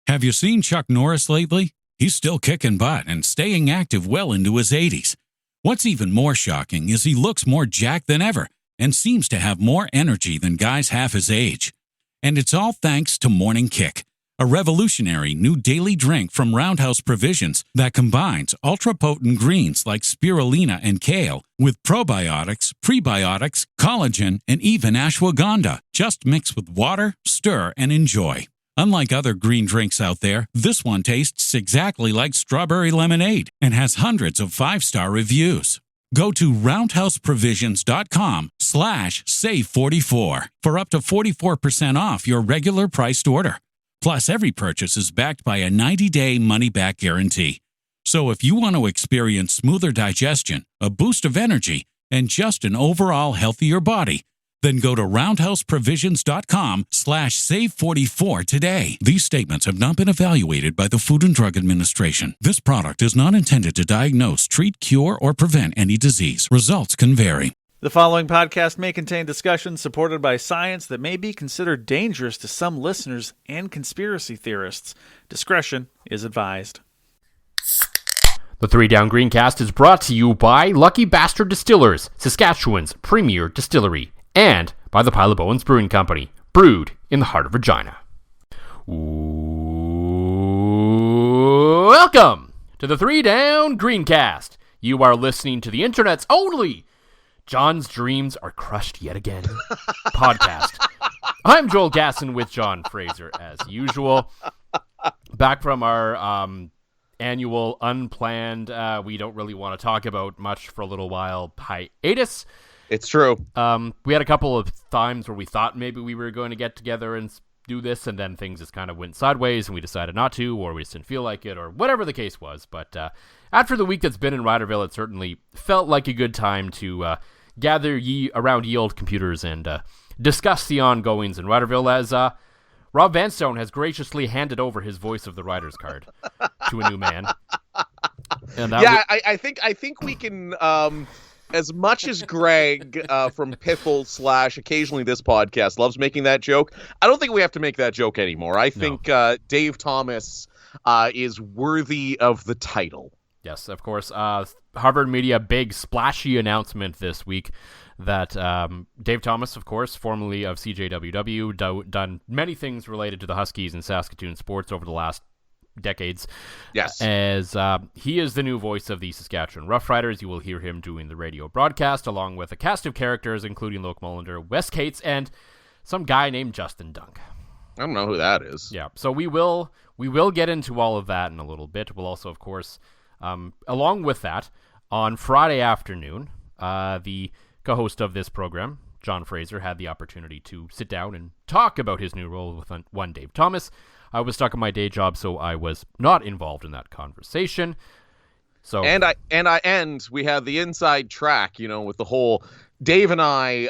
Have you seen Chuck Norris lately? He's still kicking butt and staying active well into his 80s. What's even more shocking is he looks more jacked than ever and seems to have more energy than guys half his age. And it's all thanks to Morning Kick, a revolutionary new daily drink from Roundhouse Provisions that combines ultra-potent greens like spirulina and kale with probiotics, prebiotics, collagen, and even ashwagandha. Just mix with water, stir, and enjoy. Unlike other green drinks out there, this one tastes exactly like strawberry lemonade and has hundreds of 5-star reviews. Go to roundhouseprovisions.com/save44 for up to 44% off your regular priced order. Plus, every purchase is backed by a 90-day money-back guarantee. So if you want to experience smoother digestion, a boost of energy, and just an overall healthier body, then go to roundhouseprovisions.com/save44 today. These statements have not been evaluated by the Food and Drug Administration. This product is not intended to diagnose, treat, cure, or prevent any disease. Results can vary. The following podcast may contain discussions supported by science that may be considered dangerous to some listeners and conspiracy theorists. Discretion is advised. The 3 Down Greencast is brought to you by Lucky Bastard Distillers, Saskatchewan's premier distillery, and by the Pile of Bones Brewing Company, brewed in the heart of Regina. Welcome to the 3 Down Greencast. You are listening to the internet's only John's Dreams Are Crushed Yet Again podcast. I'm Joel Gasson with John Fraser, as usual. Back from our annual unplanned, we don't really want to talk about much for a little while, hiatus. It's true. We had a couple of times where we thought maybe we were going to get together and do this, and then things just kind of went sideways, and we decided not to, or we just didn't feel like it, or whatever the case was. But after the week that's been in Riderville, it certainly felt like a good time to gather around ye old computers and discuss the ongoings in Riderville, as Rob Vanstone has graciously handed over his Voice of the Riders card to a new man. And I think we can... as much as Greg from Piffle / occasionally this podcast loves making that joke, I don't think we have to make that joke anymore. I think Dave Thomas is worthy of the title. Yes, of course. Harvard Media, big splashy announcement this week that Dave Thomas, of course, formerly of CJWW, done many things related to the Huskies and Saskatoon sports over the last decades. Yes. As he is the new voice of the Saskatchewan Roughriders. You will hear him doing the radio broadcast, along with a cast of characters, including Loke Mullender, Wes Cates, and some guy named Justin Dunk. I don't know who that is. Yeah, so we will get into all of that in a little bit. We'll also, of course, along with that, on Friday afternoon, the co-host of this program, John Fraser, had the opportunity to sit down and talk about his new role with one Dave Thomas. I was stuck in my day job, so I was not involved in that conversation. So and we had the inside track, with the whole Dave and I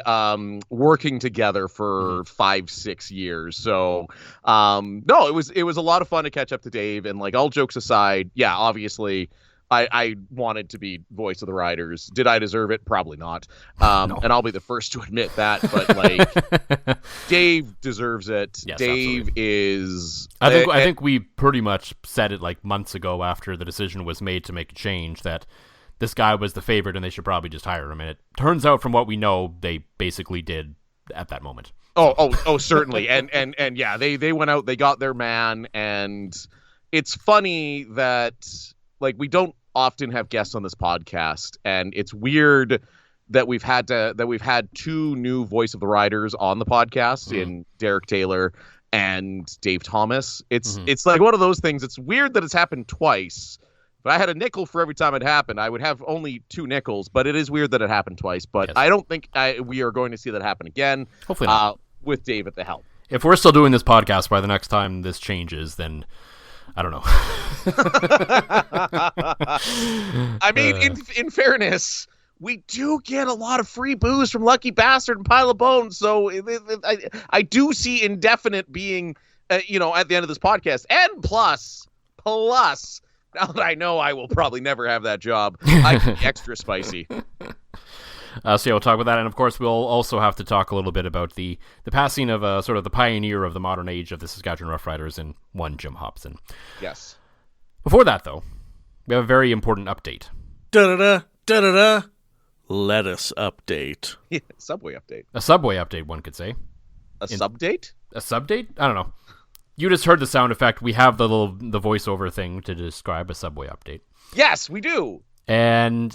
working together for 5-6 years. So no, it was a lot of fun to catch up to Dave, and like all jokes aside, yeah, obviously I wanted to be voice of the Riders. Did I deserve it? Probably not. No. And I'll be the first to admit that. But like, Dave deserves it. Yes, Dave absolutely. is. I think we pretty much said it like months ago after the decision was made to make a change that this guy was the favorite and they should probably just hire him. And it turns out, from what we know, they basically did at that moment. Oh, certainly. and yeah, they went out, they got their man, and it's funny that like we don't often have guests on this podcast, and it's weird that we've had 2 new Voice of the Riders on the podcast in Derek Taylor and Dave Thomas. It's like one of those things. It's weird that it's happened twice. If I had a nickel for every time it happened, I would have only 2 nickels, but it is weird that it happened twice. But yes. I don't think we are going to see that happen again. Hopefully not. With Dave at the helm. If we're still doing this podcast by the next time this changes, then I don't know. I mean, in fairness, we do get a lot of free booze from Lucky Bastard and Pile of Bones, so I do see indefinite being, at the end of this podcast. And plus, now that I know I will probably never have that job, I can be extra spicy. So yeah, we'll talk about that, and of course we'll also have to talk a little bit about the passing of sort of the pioneer of the modern age of the Saskatchewan Roughriders in one Jim Hobson. Yes. Before that, though, we have a very important update. Da-da-da, da-da-da. Lettuce update. Yeah, Subway update. A Subway update, one could say. A subdate? A subdate? I don't know. You just heard the sound effect. We have the voiceover thing to describe a Subway update. Yes, we do. And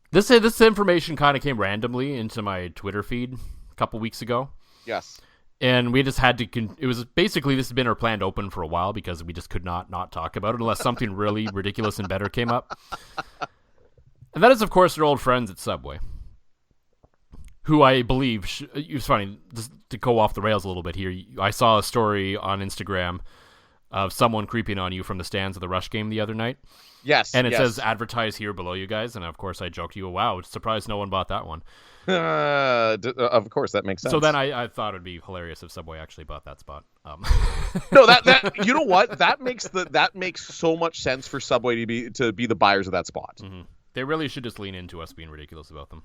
this information kind of came randomly into my Twitter feed a couple weeks ago. Yes. And we just had to, it was basically, this has been our planned open for a while because we just could not talk about it unless something really ridiculous and better came up. And that is, of course, our old friends at Subway, who I believe, it was funny, just to go off the rails a little bit here, I saw a story on Instagram of someone creeping on you from the stands of the Rush game the other night. Yes. And it says, advertise here below you guys. And of course I joked to you, wow, surprised no one bought that one. Of course, that makes sense. So then I thought it'd be hilarious if Subway actually bought that spot. No, that you know what? That makes so much sense for Subway to be the buyers of that spot. Mm-hmm. They really should just lean into us being ridiculous about them.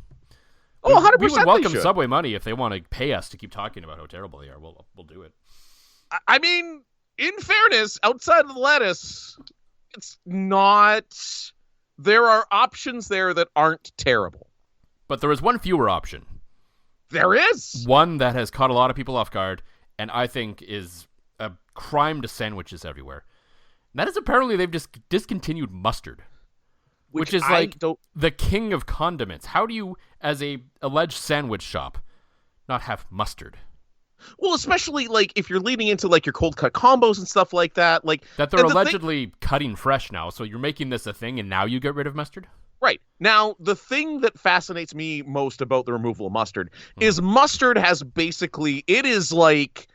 Oh, 100%. We would welcome Subway money if they want to pay us to keep talking about how terrible they are. We'll do it. I mean, in fairness, outside of the lettuce, it's not. There are options there that aren't terrible. But there is one fewer option. There is. One that has caught a lot of people off guard, and I think is a crime to sandwiches everywhere. And that is apparently they've just discontinued mustard. Which is like the king of condiments. How do you, as a alleged sandwich shop, not have mustard? Well, especially like if you're leading into like your cold cut combos and stuff like that, like that they're allegedly cutting fresh now. So you're making this a thing, and now you get rid of mustard. Right. Now, the thing that fascinates me most about the removal of mustard is mustard has basically, it is like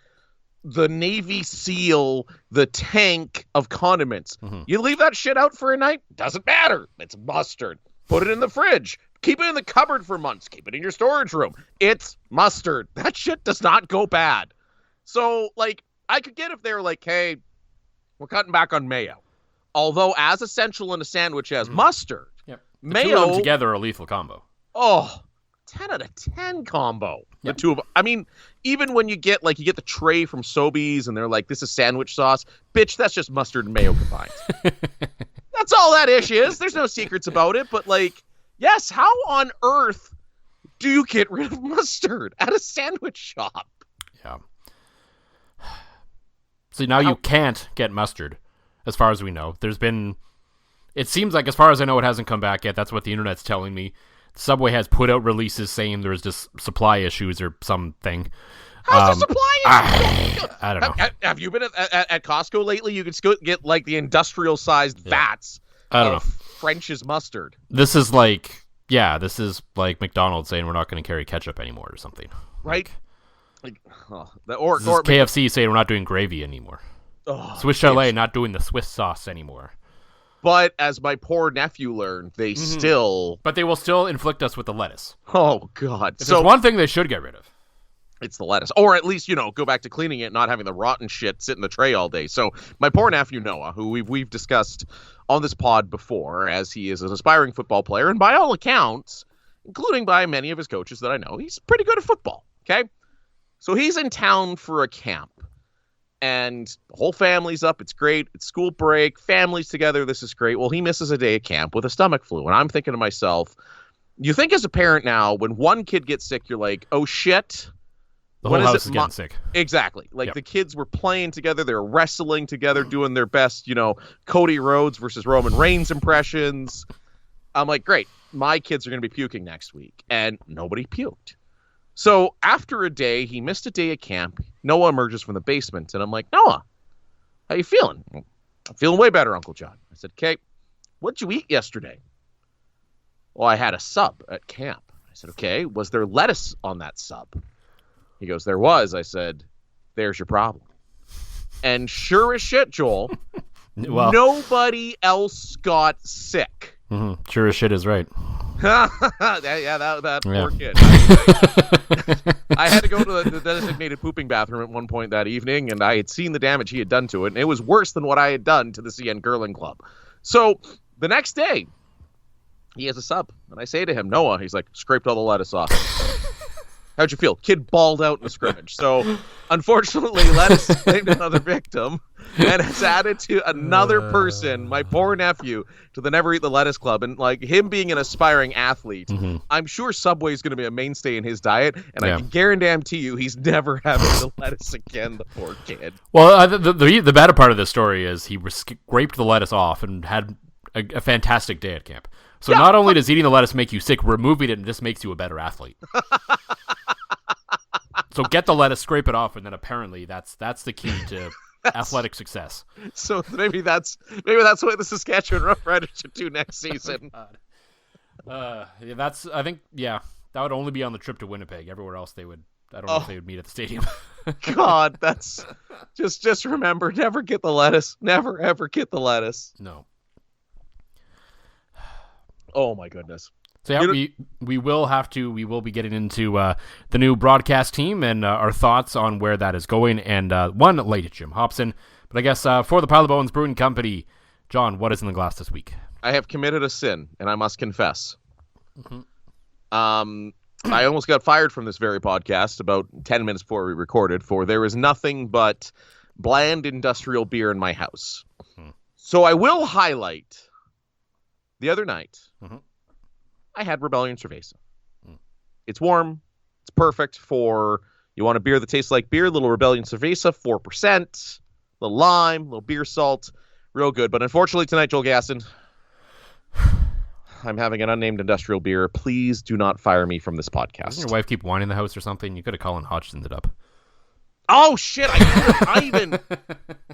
the Navy SEAL, the tank of condiments. Mm-hmm. You leave that shit out for a night, doesn't matter. It's mustard. Put it in the fridge. Keep it in the cupboard for months. Keep it in your storage room. It's mustard. That shit does not go bad. So, like, I could get if they were like, hey, we're cutting back on mayo. Although as essential in a sandwich as mustard, yep. Mayo, two of them together are a lethal combo. Oh, 10 out of 10 combo. Yep. The two of them. I mean, even when you get the tray from Sobeys and they're like, this is sandwich sauce. Bitch, that's just mustard and mayo combined. That's all that ish is. There's no secrets about it. But like, yes, how on earth do you get rid of mustard at a sandwich shop? Yeah. See, now you can't get mustard, as far as we know. It seems like, as far as I know, it hasn't come back yet. That's what the internet's telling me. Subway has put out releases saying there's just supply issues or something. How's the supply issues? I don't know. Have you been at Costco lately? You can get like the industrial-sized vats of French's mustard. This is like McDonald's saying we're not going to carry ketchup anymore or something. Right? Or KFC saying we're not doing gravy anymore. Swiss Chalet not doing the Swiss sauce anymore. But as my poor nephew learned, they still... But they will still inflict us with the lettuce. Oh, God. If there's one thing they should get rid of, it's the lettuce. Or at least, go back to cleaning it, not having the rotten shit sit in the tray all day. So my poor nephew, Noah, who we've discussed on this pod before, as he is an aspiring football player, and by all accounts, including by many of his coaches that I know, he's pretty good at football, okay? So he's in town for a camp. And the whole family's up. It's great. It's school break. Family's together. This is great. Well, he misses a day at camp with a stomach flu. And I'm thinking to myself, you think as a parent now, when one kid gets sick, you're like, oh, shit. The whole house is getting sick. Exactly. Like the kids were playing together. They were wrestling together, doing their best, Cody Rhodes versus Roman Reigns impressions. I'm like, great. My kids are going to be puking next week. And nobody puked. So after a day, he missed a day at camp. Noah emerges from the basement, and I'm like, Noah, how you feeling? I'm feeling way better, Uncle John. I said, okay, what'd you eat yesterday? Well, I had a sub at camp. I said, okay, was there lettuce on that sub? He goes, there was. I said, there's your problem. And sure as shit, Joel, nobody else got sick. Mm-hmm. Sure as shit is right. that poor kid. I had to go to the designated pooping bathroom at one point that evening, and I had seen the damage he had done to it, and it was worse than what I had done to the CN Curling Club. So the next day, he has a sub. And I say to him, Noah, he's like, scraped all the lettuce off. How'd you feel? Kid balled out in a scrimmage. So, unfortunately, lettuce claimed another victim and has added to another person, my poor nephew, to the Never Eat the Lettuce Club. And, like, him being an aspiring athlete, I'm sure Subway is going to be a mainstay in his diet. And I can guarantee you he's never having the lettuce again, the poor kid. Well, the better part of this story is he scraped the lettuce off and had a fantastic day at camp. So not only does eating the lettuce make you sick, removing it just makes you a better athlete. So get the lettuce, scrape it off, and then apparently that's the key to athletic success. So maybe that's what the Saskatchewan Roughriders should do next season. That would only be on the trip to Winnipeg. Everywhere else I don't know if they would meet at the stadium. God, that's just remember, never get the lettuce. Never ever get the lettuce. No. Oh my goodness. So yeah, we will be getting into the new broadcast team and our thoughts on where that is going, and one late Jim Hobson. But I guess for the Pile of Bones Brewing Company, John, what is in the glass this week? I have committed a sin, and I must confess. I almost got fired from this very podcast about 10 minutes before we recorded, for there is nothing but bland industrial beer in my house. So I will highlight the other night. I had Rebellion Cerveza. It's warm. It's perfect for, you want a beer that tastes like beer, little Rebellion Cerveza, 4%, little lime, little beer salt, real good. But unfortunately tonight, Joel Gasson, I'm having an unnamed industrial beer. Please do not fire me from this podcast. Doesn't your wife keep whining in the house or something? You could have Colin Hodgson's it up. Oh shit!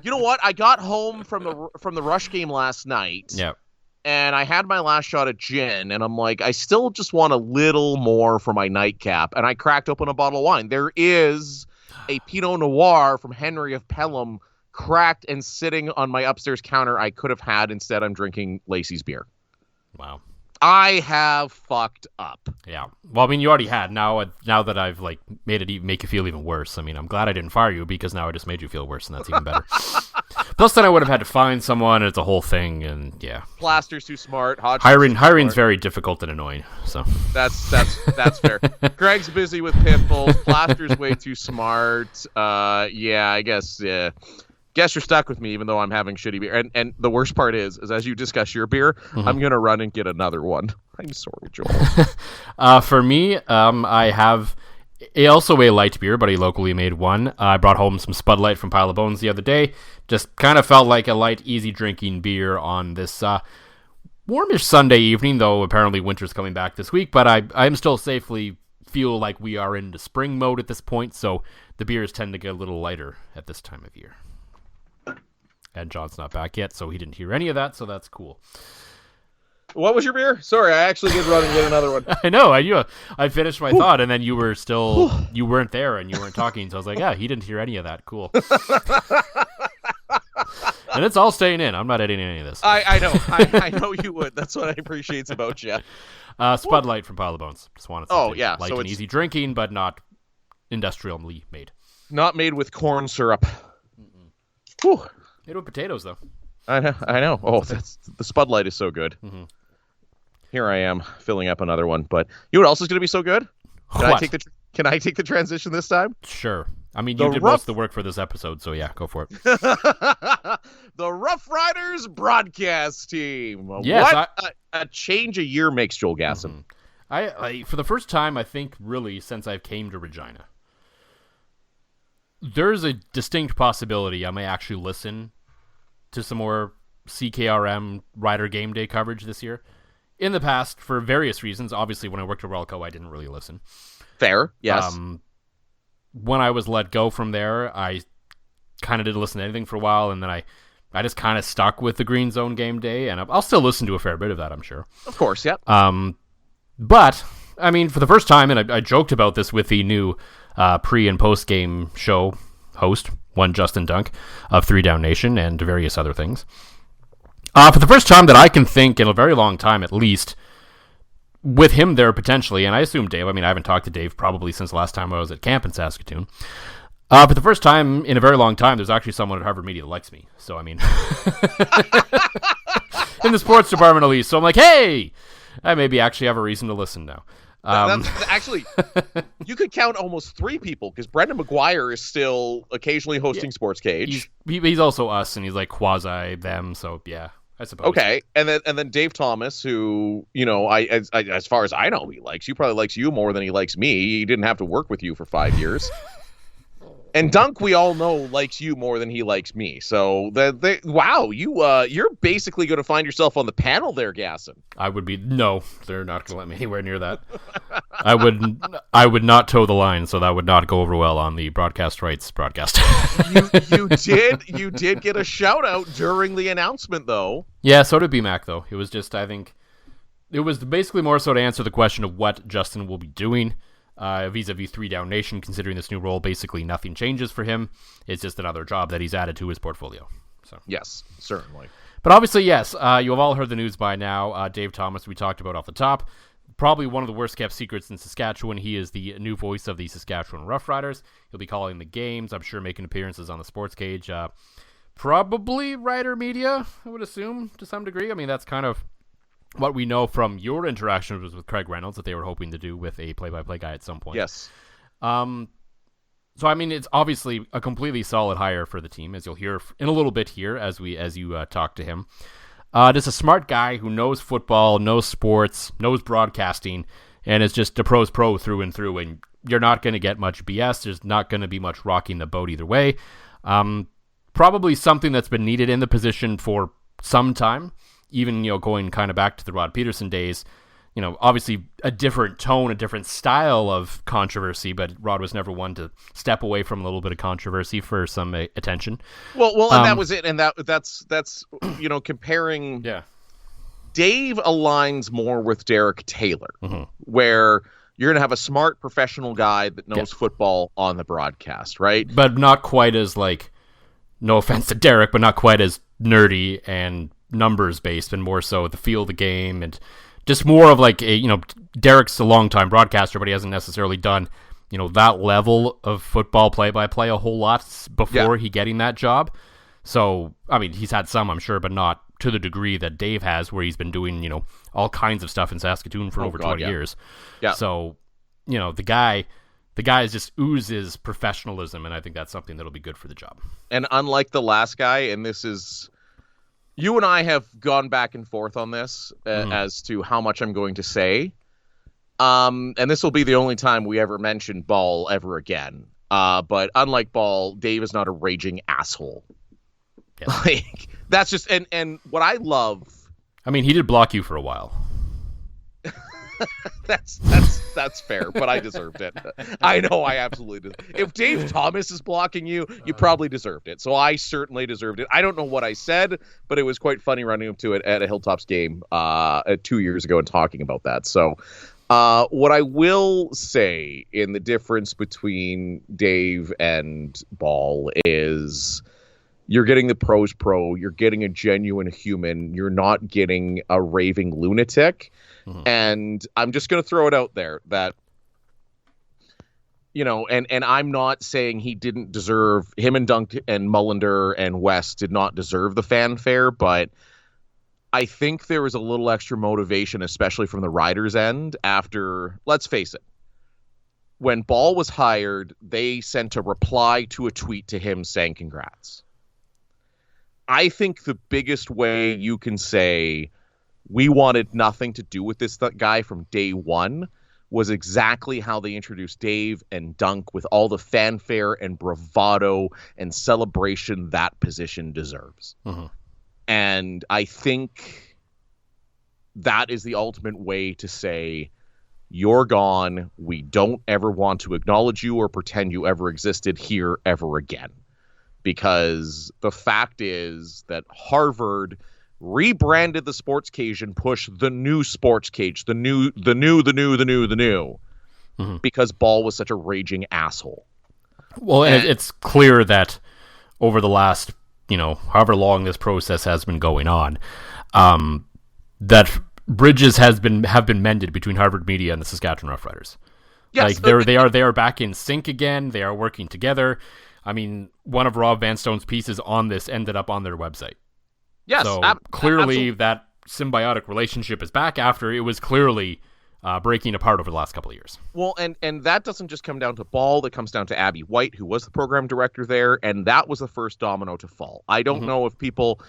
You know what? I got home from the Rush game last night. Yeah. And I had my last shot of gin, and I'm like, I still just want a little more for my nightcap. And I cracked open a bottle of wine. There is a Pinot Noir from Henry of Pelham cracked and sitting on my upstairs counter I could have had. Instead, I'm drinking Lacey's beer. Wow. I have fucked up. Yeah. Well, I mean, you already had. Now that I've make you feel even worse. I mean, I'm glad I didn't fire you, because now I just made you feel worse, and that's even better. Plus, then I would have had to find someone. And it's a whole thing, and yeah. Plaster's too smart. Hiring's very difficult and annoying. So that's fair. Greg's busy with pit bulls. Plaster's way too smart. Yeah, I guess. Yeah. Guess you're stuck with me, even though I'm having shitty beer. And the worst part is as you discuss your beer, I'm gonna run and get another one. I'm sorry, Joel. For me, I have also a light beer, but a locally made one. I brought home some Spud Light from Pile of Bones the other day. Just kind of felt like a light, easy drinking beer on this warmish Sunday evening, though apparently winter's coming back this week. But I'm still safely feel like we are into spring mode at this point, so the beers tend to get a little lighter at this time of year. And John's not back yet, so he didn't hear any of that, so that's cool. What was your beer? Sorry, I actually did run and get another one. I know. I finished my thought, and then you weren't there, and you weren't talking, so I was like, yeah, he didn't hear any of that. Cool. And it's all staying in. I'm not editing any of this. I know. I know you would. That's what I appreciate about you. Spud Light from Pile of Bones. Just wanted something light so and easy drinking, but not industrially made. Not made with corn syrup. Whew. Made with potatoes, though. I know. Oh, the Spud Light is so good. Here I am filling up another one. But you know what else is going to be so good? Can I take the transition this time? Sure. I mean, you did most of the work for this episode, so yeah, go for it. The Roughriders broadcast team. Yes, what a change a year makes, Joel Gasson. I for the first time, I think, really, since I came to Regina, there's a distinct possibility I may actually listen to some more CKRM Rider Game Day coverage this year. In the past, for various reasons, obviously when I worked at Relco, I didn't really listen. Fair, yes. When I was let go from there, I kind of didn't listen to anything for a while, and then I just kind of stuck with the Green Zone Game Day, and I'll still listen to a fair bit of that, I'm sure. Of course, yep. But, I mean, for the first time, and I joked about this with the new pre- and post-game show host, one Justin Dunk, of 3 Down Nation, and various other things. For the first time that I can think in a very long time, at least, with him there potentially, and I assume Dave, I mean, I haven't talked to Dave probably since the last time I was at camp in Saskatoon. For the first time in a very long time, there's actually someone at Harvard Media that likes me. So, I mean, in the sports department at least. So I'm like, hey! I maybe actually have a reason to listen now. That's, actually, you could count almost 3 people because Brendan McGuire is still occasionally hosting Sports Cage. He's also us, and he's like quasi them. So yeah, I suppose. Okay, and then Dave Thomas, who as far as I know, he probably likes you more than he likes me. He didn't have to work with you for 5 years. And Dunk, we all know, likes you more than he likes me. So, you're basically going to find yourself on the panel there, Gasson. No, they're not going to let me anywhere near that. I would not toe the line, so that would not go over well on the broadcast rights broadcast. You did get a shout out during the announcement, though. Yeah, so did BMAC, though. It was just, I think, it was basically more so to answer the question of what Justin will be doing. Vis-a-vis 3 Down Nation, considering this new role, basically nothing changes for him. It's just another job that he's added to his portfolio. So yes, certainly. But obviously, yes, you have all heard the news by now. Dave Thomas, we talked about off the top. Probably one of the worst kept secrets in Saskatchewan. He is the new voice of the Saskatchewan Roughriders. He'll be calling the games, I'm sure making appearances on the Sports Cage. Probably Rider Media, I would assume, to some degree. I mean, that's kind of what we know from your interactions with Craig Reynolds that they were hoping to do with a play-by-play guy at some point. Yes. So, I mean, it's obviously a completely solid hire for the team, as you'll hear in a little bit here as you talk to him. Just a smart guy who knows football, knows sports, knows broadcasting, and is just a pro's pro through and through. And you're not going to get much BS. There's not going to be much rocking the boat either way. Probably something that's been needed in the position for some time. Even, going kind of back to the Rod Peterson days, obviously a different tone, a different style of controversy, but Rod was never one to step away from a little bit of controversy for some attention. Well, and that was it. And that's comparing. Yeah. Dave aligns more with Derek Taylor, where you're going to have a smart professional guy that knows football on the broadcast, right? But not quite as no offense to Derek, but not quite as nerdy and numbers based, and more so the feel of the game, and just more of Derek's a long-time broadcaster, but he hasn't necessarily done that level of football play-by-play a whole lot before he getting that job. So I mean, he's had some, I'm sure, but not to the degree that Dave has, where he's been doing all kinds of stuff in Saskatoon for over 20 years. Yeah. So the guy just oozes professionalism, and I think that's something that'll be good for the job. And unlike the last guy, and this is, you and I have gone back and forth on this as to how much I'm going to say. And this will be the only time we ever mention Ball ever again. But unlike Ball, Dave is not a raging asshole. Yes. That's just, and what I love. I mean, he did block you for a while. That's fair, but I deserved it. I know I absolutely did. If Dave Thomas is blocking you, you probably deserved it. So I certainly deserved it. I don't know what I said, but it was quite funny running up to it at a Hilltops game 2 years ago and talking about that. So what I will say in the difference between Dave and Ball is you're getting the pro's pro, you're getting a genuine human, you're not getting a raving lunatic. And I'm just going to throw it out there that, and I'm not saying he didn't deserve, him and Dunk and Mullender and West did not deserve the fanfare, but I think there was a little extra motivation, especially from the Riders' end after, let's face it, when Ball was hired, they sent a reply to a tweet to him saying congrats. I think the biggest way you can say we wanted nothing to do with this guy from day one was exactly how they introduced Dave and Dunk, with all the fanfare and bravado and celebration that position deserves. And I think that is the ultimate way to say, you're gone. We don't ever want to acknowledge you or pretend you ever existed here ever again. Because the fact is that Harvard rebranded the Sports Cage and pushed the new Sports Cage, the new, because Ball was such a raging asshole. Well, and it's clear that over the last, however long this process has been going on, that bridges have been mended between Harvard Media and the Saskatchewan Roughriders. Yes, they are back in sync again. They are working together. I mean, one of Rob Van Stone's pieces on this ended up on their website. Yes, so clearly absolutely. that symbiotic relationship is back after it was clearly breaking apart over the last couple of years. Well, and that doesn't just come down to Ball. That comes down to Abby White, who was the program director there, and that was the first domino to fall. I don't know if people...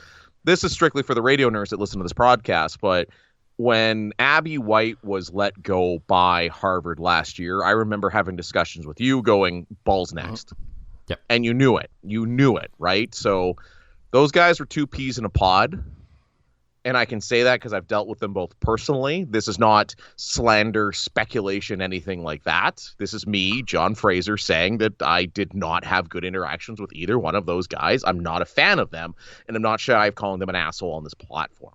This is strictly for the radio nerds that listen to this podcast, but when Abby White was let go by Harvard last year, I remember having discussions with you going, Ball's next. Yep. And you knew it. You knew it, right? So those guys were two peas in a pod. And I can say that because I've dealt with them both personally. This is not slander, speculation, anything like that. This is me, John Fraser, saying that I did not have good interactions with either one of those guys. I'm not a fan of them, and I'm not shy of calling them an asshole on this platform.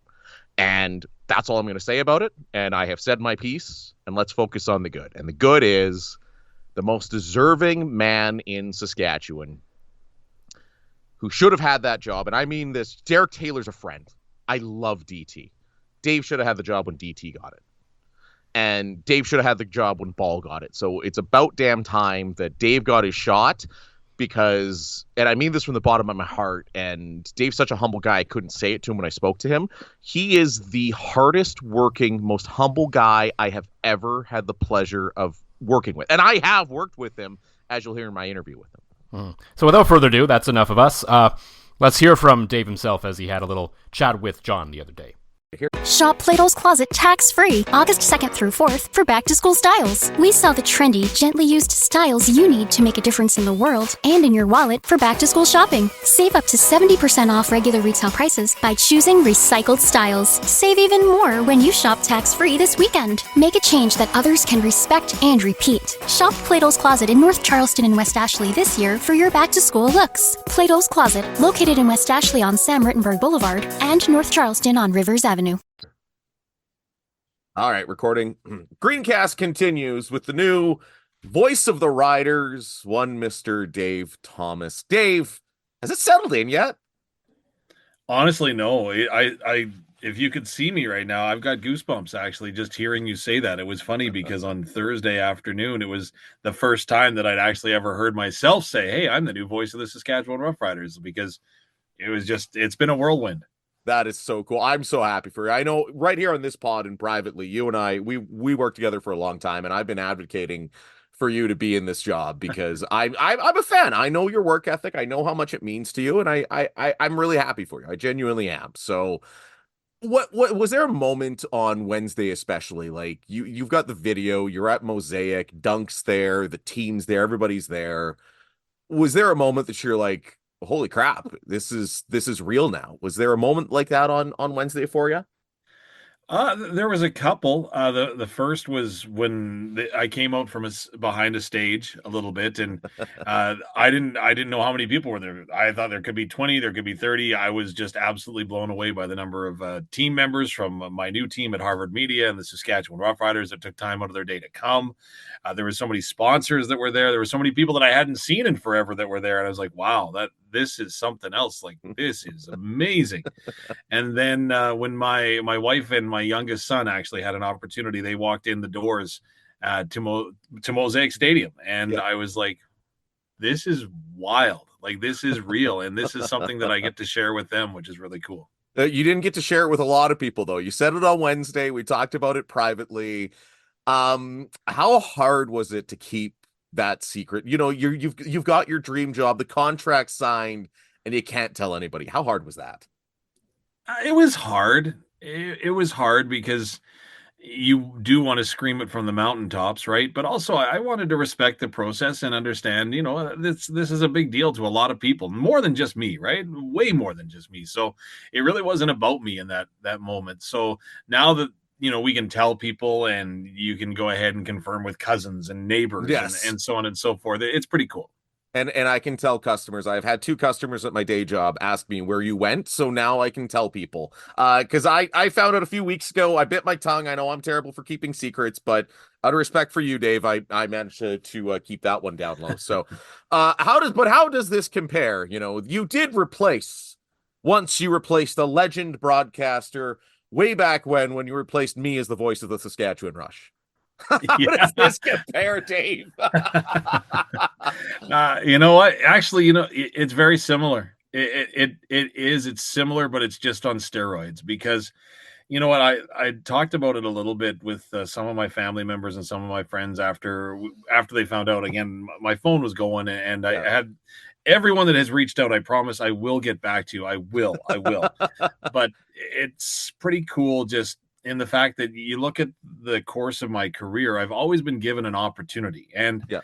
And that's all I'm going to say about it. And I have said my piece, and let's focus on the good. And the good is the most deserving man in Saskatchewan who should have had that job. And I mean this, Derek Taylor's a friend. I love DT. Dave should have had the job when DT got it. And Dave should have had the job when Ball got it. So it's about damn time that Dave got his shot because, and I mean this from the bottom of my heart, and Dave's such a humble guy, I couldn't say it to him when I spoke to him. He is the hardest working, most humble guy I have ever had the pleasure of working with. And I have worked with him, as you'll hear in my interview with him. So without further ado, that's enough of us. Let's hear from Dave himself as he had a little chat with John the other day. Shop Plato's Closet tax-free August 2nd through 4th for back-to-school styles. We sell the trendy, gently used styles you need to make a difference in the world and in your wallet for back-to-school shopping. Save up to 70% off regular retail prices by choosing recycled styles. Save even more when you shop tax-free this weekend. Make a change that others can respect and repeat. Shop Plato's Closet in North Charleston and West Ashley this year for your back-to-school looks. Plato's Closet, located in West Ashley on Sam Rittenberg Boulevard and North Charleston on Rivers Avenue. All right, recording. Greencast continues with the new voice of the Riders, one Mr. Dave Thomas. Dave, has it settled in yet? Honestly, no. I if you could see me right now, I've got goosebumps actually just hearing you say that. It was funny because on Thursday afternoon, it was the first time that I'd actually ever heard myself say, "Hey, I'm the new voice of the Saskatchewan Roughriders," because it's been a whirlwind. That is so cool. I'm so happy for you. I know right here on this pod and privately, you and I, we worked together for a long time, and I've been advocating for you to be in this job because I'm a fan. I know your work ethic. I know how much it means to you, and I'm really happy for you. I genuinely am. So what was there a moment on Wednesday, especially like you've got the video, you're at Mosaic, Dunk's there, the team's there, everybody's there. Was there a moment that you're like, holy crap, this is real now? Was there a moment like that on Wednesday for you? There was a couple. The first was when I came out from behind a stage a little bit, and I didn't know how many people were there. I thought there could be 20, there could be 30. I was just absolutely blown away by the number of team members from my new team at Harvard Media and the Saskatchewan Roughriders that took time out of their day to come. There were so many sponsors that were there. There were so many people that I hadn't seen in forever that were there, and I was like, wow, this is something else. Like, this is amazing. And then when my wife and my youngest son actually had an opportunity, they walked in the doors to Mosaic Stadium, and I was like, this is wild. Like, this is real, and this is something that I get to share with them, which is really cool. You didn't get to share it with a lot of people, though. You said it on Wednesday. We talked about it privately. How hard was it to keep that secret? You know, you've got your dream job, the contract signed, and you can't tell anybody. How hard was that? It was hard. It was hard because you do want to scream it from the mountaintops, right? But also I wanted to respect the process and understand, you know, this is a big deal to a lot of people, more than just me, right? Way more than just me. So it really wasn't about me in that moment. So now that, you know, we can tell people and you can go ahead and confirm with cousins and neighbors, yes, and so on and so forth. It's pretty cool. And I can tell customers. I've had 2 customers at my day job ask me where you went, so now I can tell people. Because I found out a few weeks ago. I bit my tongue. I know I'm terrible for keeping secrets, but out of respect for you, Dave, I managed to keep that one down low. So, how does this compare? You know, you did replace the legend broadcaster way back when you replaced me as the voice of the Saskatchewan Rush. How does this compare, Dave? You know what? Actually, you know, it's very similar. It's similar, but it's just on steroids because, You know what? I talked about it a little bit with some of my family members and some of my friends after they found out. Again, my phone was going, and I had everyone that has reached out. I promise I will get back to you. I will. But it's pretty cool just in the fact that you look at the course of my career. I've always been given an opportunity, and Yeah.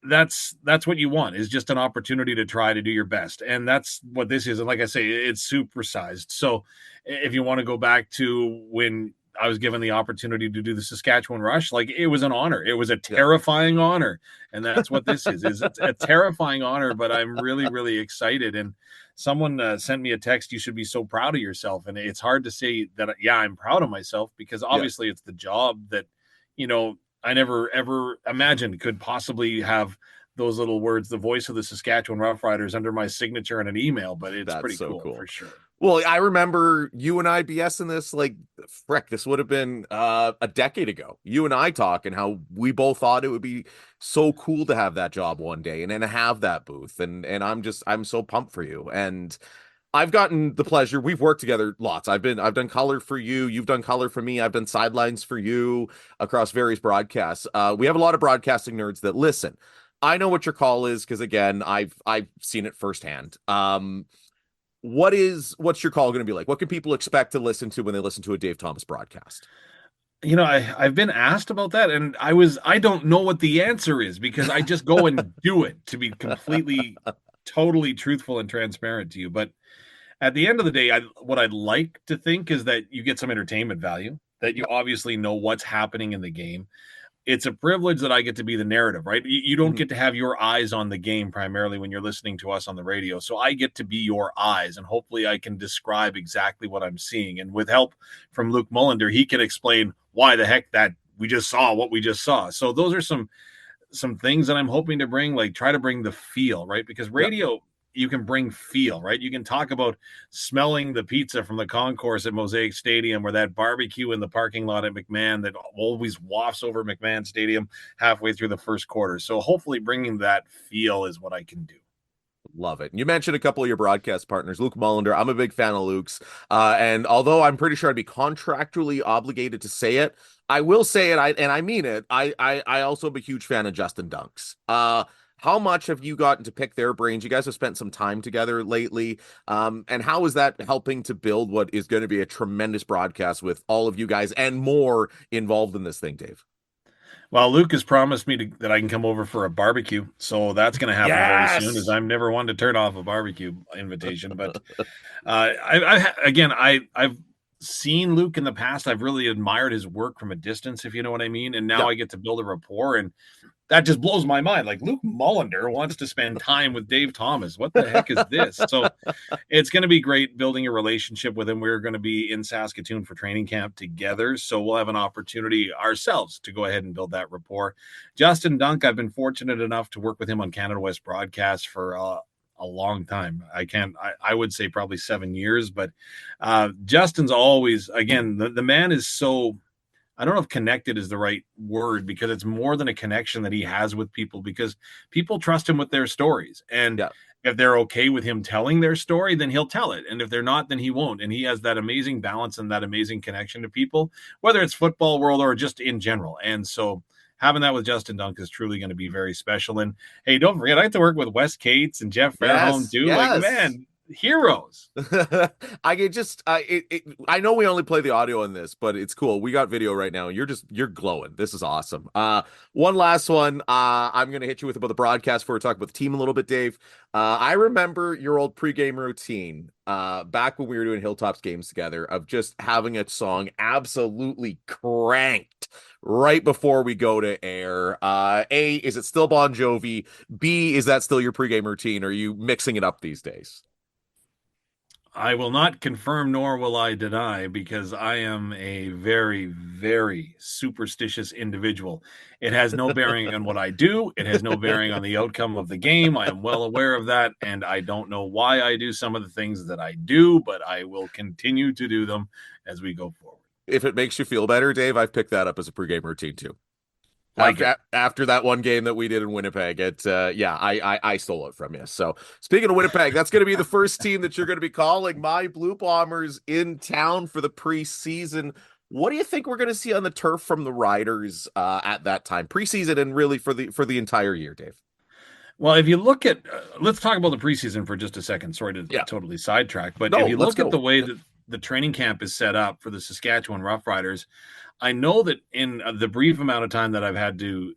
that's what you want, is just an opportunity to try to do your best, and that's what this is. And like I say, it's supersized. So if you want to go back to when I was given the opportunity to do the Saskatchewan Rush, like, it was an honor. It was a terrifying honor, and that's what this is it's a terrifying honor, but I'm really, really excited. And someone sent me a text, "You should be so proud of yourself." And it's hard to say that, yeah, I'm proud of myself, because obviously it's the job that, you know, I never ever imagined could possibly have those little words, "the voice of the Saskatchewan Roughriders," under my signature in an email. But it's That's pretty so cool for sure. Well, I remember you and I BSing this, like, frick, this would have been a decade ago. You and I talking how we both thought it would be so cool to have that job one day and then have that booth. And I'm so pumped for you. And I've gotten the pleasure. We've worked together lots. I've done color for you. You've done color for me. I've done sidelines for you across various broadcasts. We have a lot of broadcasting nerds that listen. I know what your call is because, again, I've seen it firsthand. What's your call going to be like? What can people expect to listen to when they listen to a Dave Thomas broadcast? You know, I've been asked about that, and I don't know what the answer is, because I just go and do it, to be completely, totally truthful and transparent to you. But at the end of the day, what I'd like to think is that you get some entertainment value, that you obviously know what's happening in the game. It's a privilege that I get to be the narrative, right? You don't get to have your eyes on the game primarily when you're listening to us on the radio. So I get to be your eyes, and hopefully I can describe exactly what I'm seeing. And with help from Luke Mullender, he can explain why the heck that we just saw what we just saw. So those are some things that I'm hoping to bring, like try to bring the feel, right? Because radio, you can bring feel, right? You can talk about smelling the pizza from the concourse at Mosaic Stadium, or that barbecue in the parking lot at McMahon that always wafts over McMahon Stadium halfway through the first quarter. So hopefully bringing that feel is what I can do. Love it. You mentioned a couple of your broadcast partners, Luke Mullender. I'm a big fan of Luke's. And although I'm pretty sure I'd be contractually obligated to say it, I will say it, and I mean it. I also am a huge fan of Justin Dunks. How much have you gotten to pick their brains? You guys have spent some time together lately. And how is that helping to build what is going to be a tremendous broadcast with all of you guys and more involved in this thing, Dave? Well, Luke has promised me that I can come over for a barbecue, so that's going to happen very soon, as I'm never one to turn off a barbecue invitation. But I've seen Luke in the past. I've really admired his work from a distance, if you know what I mean. And now I get to build a rapport, and that just blows my mind. Like, Luke Mullender wants to spend time with Dave Thomas. What the heck is this? So it's going to be great building a relationship with him. We're going to be in Saskatoon for training camp together, so we'll have an opportunity ourselves to go ahead and build that rapport. Justin Dunk, I've been fortunate enough to work with him on Canada West broadcasts for a long time. I would say probably 7 years, but Justin's always, again, the man is so, I don't know if connected is the right word, because it's more than a connection that he has with people, because people trust him with their stories. And if they're okay with him telling their story, then he'll tell it. And if they're not, then he won't. And he has that amazing balance and that amazing connection to people, whether it's football world or just in general. And so having that with Justin Dunk is truly going to be very special. And hey, don't forget, I have to work with Wes Cates and Jeff Fairholm too. Like, man, heroes. I know we only play the audio in this, but it's cool. We got video right now, and you're glowing. This is awesome. One last one. I'm gonna hit you with about the broadcast before we talk about the team a little bit, Dave. I remember your old pregame routine back when we were doing Hilltops games together, of just having a song absolutely cranked right before we go to air. A, is it still Bon Jovi? B, is that still your pregame routine? Or are you mixing it up these days? I will not confirm, nor will I deny, because I am a very, very superstitious individual. It has no bearing on what I do. It has no bearing on the outcome of the game. I am well aware of that, and I don't know why I do some of the things that I do, but I will continue to do them as we go forward. If it makes you feel better, Dave, I've picked that up as a pregame routine too. After that one game that we did in Winnipeg, I stole it from you. So speaking of Winnipeg, that's going to be the first team that you're going to be calling. My Blue Bombers in town for the preseason. What do you think we're going to see on the turf from the Riders at that time, preseason, and really for the entire year, Dave? Well, if you look at, let's talk about the preseason for just a second. Sorry to totally sidetrack, but if you look at the way that the training camp is set up for the Saskatchewan Roughriders, I know that in the brief amount of time that I've had to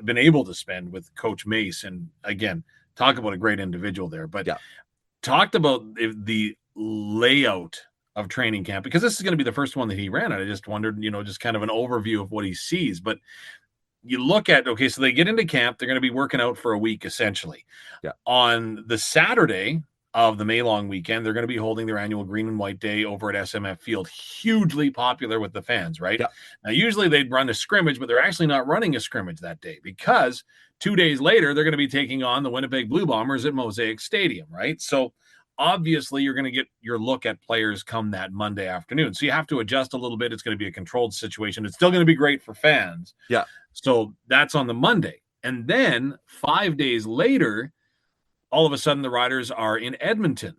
been able to spend with Coach Mace, and again, talk about a great individual there, but talked about the layout of training camp, because this is going to be the first one that he ran. And I just wondered, just kind of an overview of what he sees. But you look at, okay, so they get into camp, they're going to be working out for a week, essentially. Yeah. On the Saturday of the May long weekend, they're going to be holding their annual Green and White Day over at SMF Field, hugely popular with the fans, right? Yeah. Now, usually they'd run a scrimmage, but they're actually not running a scrimmage that day, because 2 days later, they're going to be taking on the Winnipeg Blue Bombers at Mosaic Stadium, right? So obviously you're going to get your look at players come that Monday afternoon. So you have to adjust a little bit. It's going to be a controlled situation. It's still going to be great for fans. Yeah. So that's on the Monday. And then 5 days later, all of a sudden the Riders are in Edmonton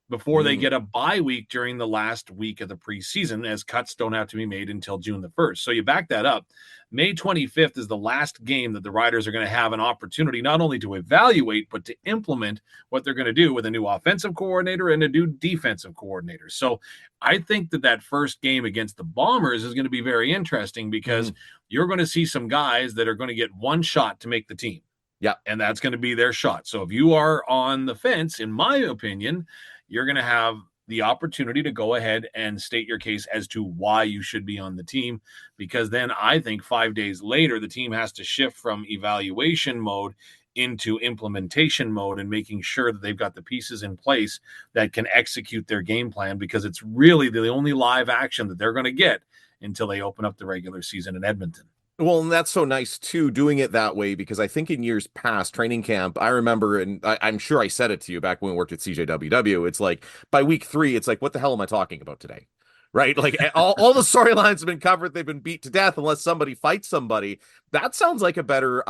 before they get a bye week during the last week of the preseason, as cuts don't have to be made until June the 1st. So you back that up. May 25th is the last game that the Riders are going to have an opportunity not only to evaluate, but to implement what they're going to do with a new offensive coordinator and a new defensive coordinator. So I think that first game against the Bombers is going to be very interesting, because you're going to see some guys that are going to get one shot to make the team. Yeah. And that's going to be their shot. So if you are on the fence, in my opinion, you're going to have the opportunity to go ahead and state your case as to why you should be on the team, because then I think 5 days later, the team has to shift from evaluation mode into implementation mode and making sure that they've got the pieces in place that can execute their game plan, because it's really the only live action that they're going to get until they open up the regular season in Edmonton. Well, and that's so nice, too, doing it that way, because I think in years past, training camp, I remember, and I'm sure I said it to you back when we worked at CJWW, it's like, by week 3, it's like, what the hell am I talking about today? Right? Like, all the storylines have been covered. They've been beat to death unless somebody fights somebody. That sounds like a better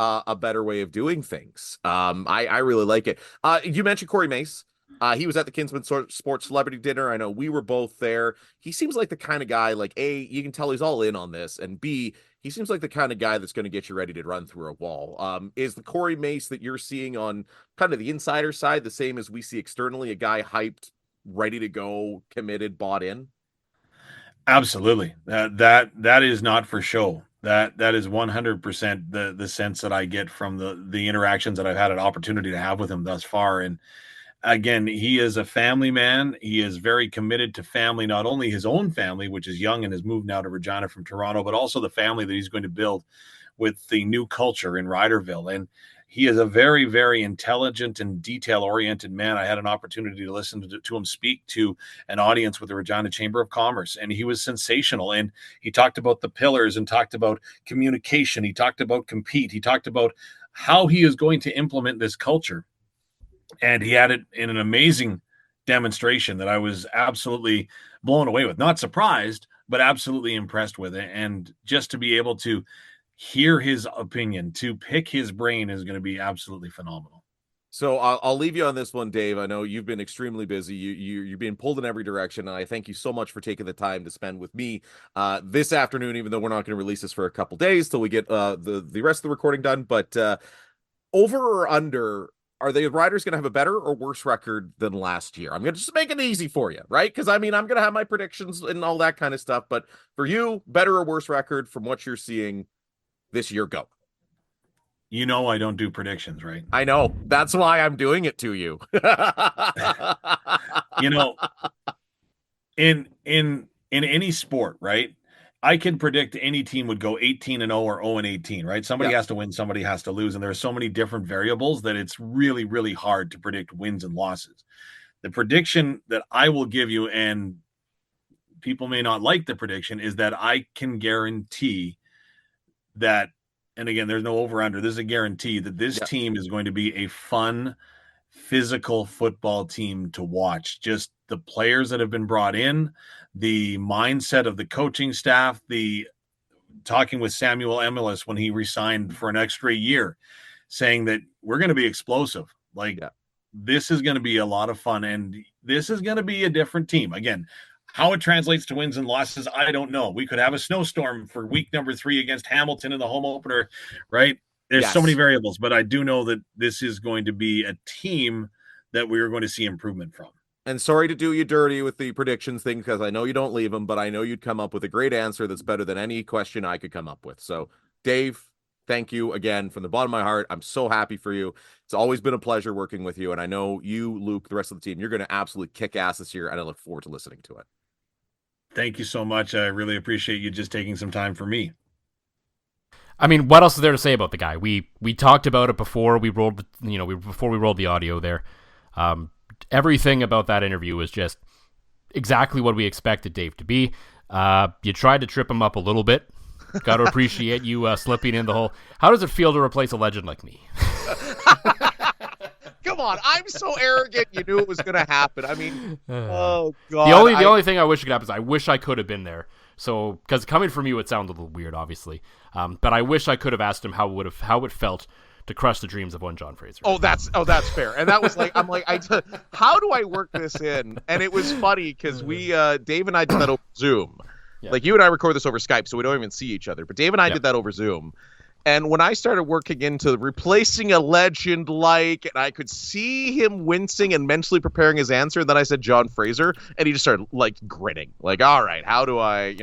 way of doing things. I really like it. You mentioned Corey Mace. He was at the Kinsman Sports Celebrity Dinner. I know we were both there. He seems like the kind of guy, like, A, you can tell he's all in on this, and B, he seems like the kind of guy that's going to get you ready to run through a wall. Is the Corey Mace that you're seeing on kind of the insider side the same as we see externally, a guy hyped, ready to go, committed, bought in? Absolutely. That is not for show. That is 100% the sense that I get from the interactions that I've had an opportunity to have with him thus far. And again, he is a family man. He is very committed to family, not only his own family, which is young and has moved now to Regina from Toronto, but also the family that he's going to build with the new culture in Riderville. And he is a very, very intelligent and detail-oriented man. I had an opportunity to listen to him speak to an audience with the Regina Chamber of Commerce, and he was sensational. And he talked about the pillars and talked about communication. He talked about compete. He talked about how he is going to implement this culture. And he had it in an amazing demonstration that I was absolutely blown away with. Not surprised, but absolutely impressed with it. And just to be able to hear his opinion, to pick his brain, is going to be absolutely phenomenal. So I'll leave you on this one, Dave. I know you've been extremely busy. You're being pulled in every direction. And I thank you so much for taking the time to spend with me this afternoon, even though we're not going to release this for a couple days till we get the rest of the recording done. But over or under, are the Riders going to have a better or worse record than last year? I'm going to just make it easy for you, right? Because, I mean, I'm going to have my predictions and all that kind of stuff. But for you, better or worse record from what you're seeing this year, go. You know I don't do predictions, right? I know. That's why I'm doing it to you. You know, in any sport, right? I can predict any team would go 18-0 or 0-18, right? Somebody has to win, somebody has to lose. And there are so many different variables that it's really, really hard to predict wins and losses. The prediction that I will give you, and people may not like the prediction, is that I can guarantee that, and again, there's no over-under, this is a guarantee that this team is going to be a fun, physical football team to watch. Just the players that have been brought in, the mindset of the coaching staff, the talking with Samuel Emelis when he resigned for an extra year, saying that we're going to be explosive. Like, this is going to be a lot of fun, and this is going to be a different team. Again, how it translates to wins and losses, I don't know. We could have a snowstorm for week number 3 against Hamilton in the home opener, right? There's so many variables, but I do know that this is going to be a team that we are going to see improvement from. And sorry to do you dirty with the predictions thing, because I know you don't leave them, but I know you'd come up with a great answer that's better than any question I could come up with. So, Dave, thank you again from the bottom of my heart. I'm so happy for you. It's always been a pleasure working with you, and I know you, Luke, the rest of the team, you're going to absolutely kick ass this year, and I look forward to listening to it. Thank you so much. I really appreciate you just taking some time for me. I mean, what else is there to say about the guy? We talked about it before we rolled, before we rolled the audio there. Everything about that interview was just exactly what we expected Dave to be. You tried to trip him up a little bit. Got to appreciate you slipping in the whole, how does it feel to replace a legend like me? Come on, I'm so arrogant. You knew it was going to happen. I mean, oh God. The only thing I wish could happen is I wish I could have been there. So, because coming from you, it sounded a little weird, obviously. But I wish I could have asked him how it felt to crush the dreams of one John Fraser. Oh, that's fair. And that was like, I'm like, how do I work this in? And it was funny because Dave and I did that over Zoom. Yeah. Like, you and I record this over Skype, so we don't even see each other. But Dave and I did that over Zoom. And when I started working into replacing a legend and I could see him wincing and mentally preparing his answer, and then I said John Fraser, and he just started like grinning. Like, all right, how do I,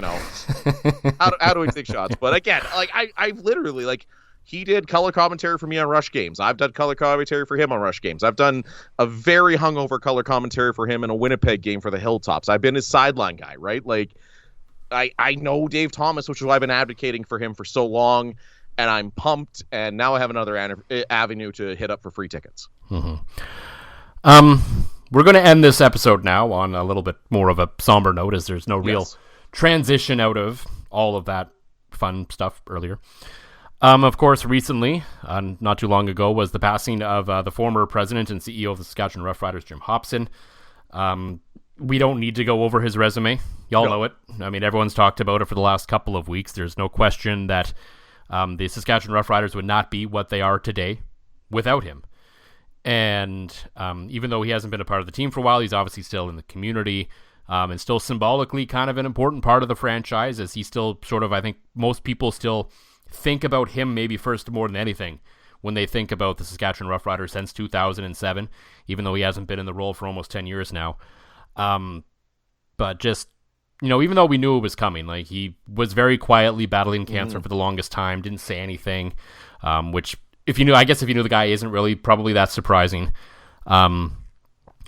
how do we take shots? But again, like I've literally, like, he did color commentary for me on Rush games. I've done color commentary for him on Rush games. I've done a very hungover color commentary for him in a Winnipeg game for the Hilltops. I've been his sideline guy, right? Like, I know Dave Thomas, which is why I've been advocating for him for so long. And I'm pumped, and now I have another avenue to hit up for free tickets. Mm-hmm. We're going to end this episode now on a little bit more of a somber note, as there's no real transition out of all of that fun stuff earlier. Of course, recently, not too long ago, was the passing of the former president and CEO of the Saskatchewan Roughriders, Jim Hopson. We don't need to go over his resume. Y'all know it. I mean, everyone's talked about it for the last couple of weeks. There's no question that the Saskatchewan Roughriders would not be what they are today without him. And even though he hasn't been a part of the team for a while, he's obviously still in the community and still symbolically kind of an important part of the franchise, as he still sort of, I think most people still think about him maybe first more than anything when they think about the Saskatchewan Roughriders since 2007, even though he hasn't been in the role for almost 10 years now. But just, even though we knew it was coming, like, he was very quietly battling cancer for the longest time, didn't say anything, which if you knew the guy isn't really probably that surprising. But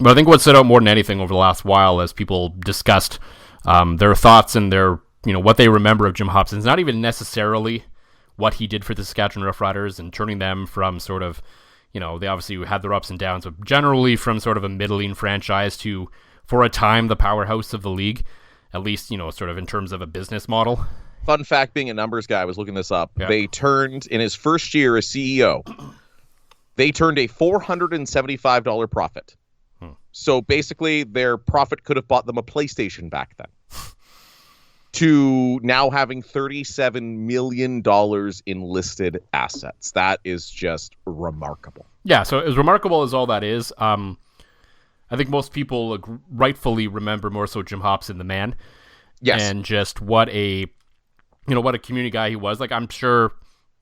I think what stood out more than anything over the last while as people discussed their thoughts and their, what they remember of Jim Hopson is not even necessarily what he did for the Saskatchewan Roughriders and turning them from sort of, they obviously had their ups and downs, but generally from sort of a middling franchise to, for a time, the powerhouse of the league. At least, sort of in terms of a business model. Fun fact, being a numbers guy, I was looking this up. Yeah. They turned, in his first year as CEO, they turned a $475 profit. So basically, their profit could have bought them a PlayStation back then. To now having $37 million in listed assets. That is just remarkable. Yeah, so as remarkable as all that is, I think most people rightfully remember more so Jim Hopson, the man. Yes. And just what a community guy he was. Like, I'm sure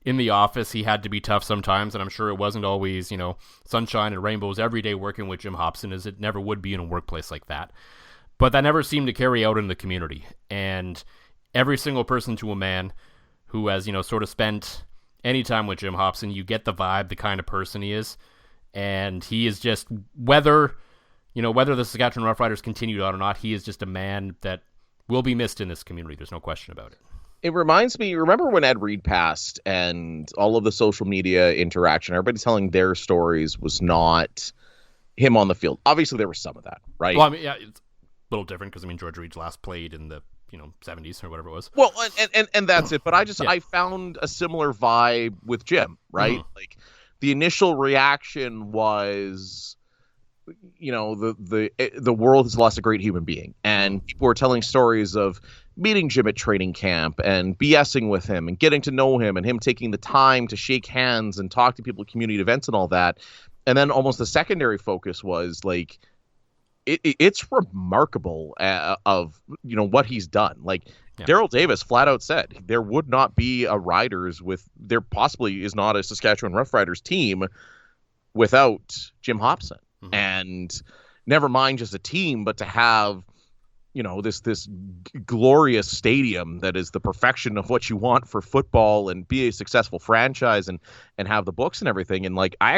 in the office he had to be tough sometimes, and I'm sure it wasn't always, sunshine and rainbows every day working with Jim Hopson, as it never would be in a workplace like that. But that never seemed to carry out in the community. And every single person to a man who has, sort of spent any time with Jim Hopson, you get the vibe, the kind of person he is. And he is just, whether the Saskatchewan Roughriders continued on or not, he is just a man that will be missed in this community. There's no question about it. It reminds me, remember when Ed Reed passed and all of the social media interaction, everybody telling their stories was not him on the field. Obviously, there was some of that, right? Well, I mean, yeah, it's a little different because, George Reed last played in the 70s or whatever it was. Well, and that's it. But I found a similar vibe with Jim, right? Mm-hmm. Like, the initial reaction was, the world has lost a great human being, and people were telling stories of meeting Jim at training camp and BSing with him and getting to know him and him taking the time to shake hands and talk to people at community events and all that. And then almost the secondary focus was like, it's remarkable of, what he's done. Like, Daryl Davis flat out said there would not be a Riders there possibly is not a Saskatchewan Roughriders team without Jim Hopson. Mm-hmm. And never mind just a team, but to have, this glorious stadium that is the perfection of what you want for football and be a successful franchise and have the books and everything. And like, I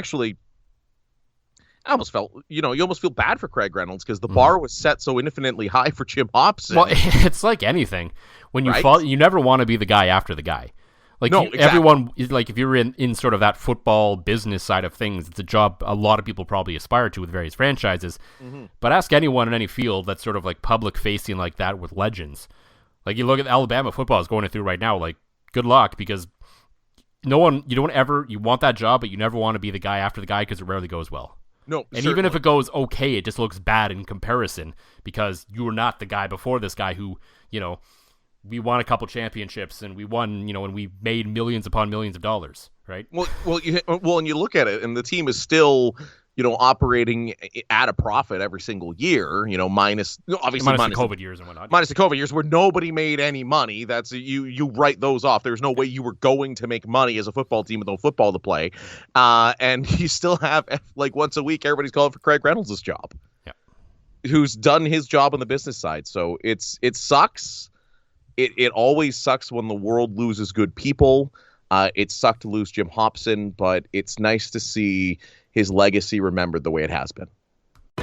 almost felt, you almost feel bad for Craig Reynolds because the bar was set so infinitely high for Jim Hopson. Well, it's like anything. When you fall, you never want to be the guy after the guy. Like, no, exactly. Everyone, like, if you're in sort of that football business side of things, it's a job a lot of people probably aspire to with various franchises. Mm-hmm. But ask anyone in any field that's sort of like public facing like that with legends. Like, you look at Alabama football is going through right now, like, good luck, because you want that job, but you never want to be the guy after the guy because it rarely goes well. No, and certainly. Even if it goes okay, it just looks bad in comparison because you were not the guy before this guy who, we won a couple championships and we won, and we made millions upon millions of dollars, right? Well, and you look at it, and the team is still, operating at a profit every single year. Minus the COVID years and whatnot. Minus the COVID years where nobody made any money. That's you write those off. There's no way you were going to make money as a football team with no football to play, and you still have like once a week everybody's calling for Craig Reynolds' job, who's done his job on the business side. So it sucks. It always sucks when the world loses good people. It sucked to lose Jim Hopson, but it's nice to see his legacy remembered the way it has been.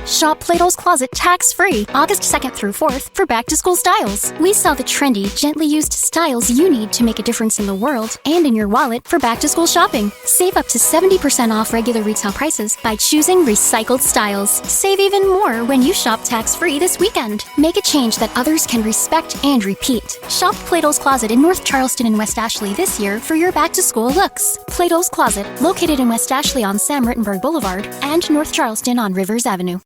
Shop Plato's Closet tax-free August 2nd through 4th for back-to-school styles. We sell the trendy, gently used styles you need to make a difference in the world and in your wallet for back-to-school shopping. Save up to 70% off regular retail prices by choosing recycled styles. Save even more when you shop tax-free this weekend. Make a change that others can respect and repeat. Shop Plato's Closet in North Charleston and West Ashley this year for your back-to-school looks. Plato's Closet, located in West Ashley on Sam Rittenberg Boulevard and North Charleston on Rivers Avenue.